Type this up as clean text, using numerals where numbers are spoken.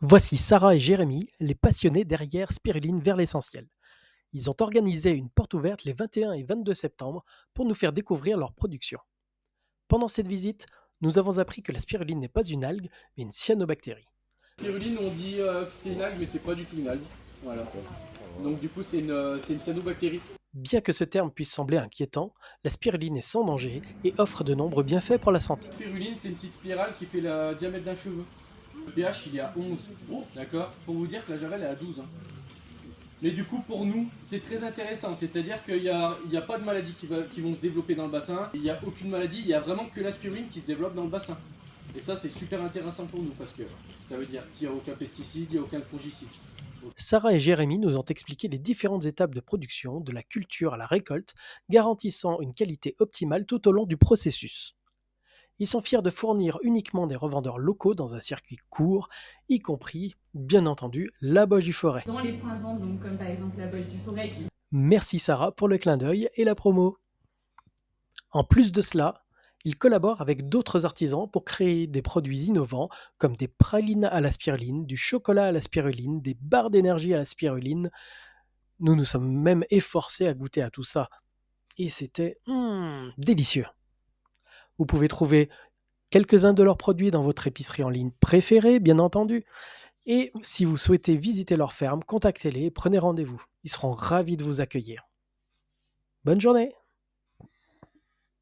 Voici Sarah et Jérémy, les passionnés derrière Spiruline vers l'essentiel. Ils ont organisé une porte ouverte les 21 et 22 septembre pour nous faire découvrir leur production. Pendant cette visite, nous avons appris que la spiruline n'est pas une algue, mais une cyanobactérie. Spiruline, on dit que c'est une algue, mais c'est pas du tout une algue. Voilà. Donc du coup, c'est une cyanobactérie. Bien que ce terme puisse sembler inquiétant, la spiruline est sans danger et offre de nombreux bienfaits pour la santé. Spiruline, c'est une petite spirale qui fait le diamètre d'un cheveu. Le pH, il est à 11. D'accord. Pour vous dire que la javel est à 12. Mais du coup, pour nous, c'est très intéressant. C'est-à-dire qu'il n'y a pas de maladies qui vont se développer dans le bassin. Il n'y a aucune maladie. Il n'y a vraiment que la spiruline qui se développe dans le bassin. Et ça, c'est super intéressant pour nous parce que ça veut dire qu'il n'y a aucun pesticide, il n'y a aucun fongicide. Sarah et Jérémy nous ont expliqué les différentes étapes de production, de la culture à la récolte, garantissant une qualité optimale tout au long du processus. Ils sont fiers de fournir uniquement des revendeurs locaux dans un circuit court, y compris, bien entendu, la Boche du Forêt. Dans les points de vente, donc comme par exemple la Boche du Forêt. Merci Sarah pour le clin d'œil et la promo. En plus de cela, ils collaborent avec d'autres artisans pour créer des produits innovants comme des pralines à la spiruline, du chocolat à la spiruline, des barres d'énergie à la spiruline. Nous nous sommes même efforcés à goûter à tout ça. Et c'était délicieux. Vous pouvez trouver quelques-uns de leurs produits dans votre épicerie en ligne préférée, bien entendu. Et si vous souhaitez visiter leur ferme, contactez-les et prenez rendez-vous. Ils seront ravis de vous accueillir. Bonne journée!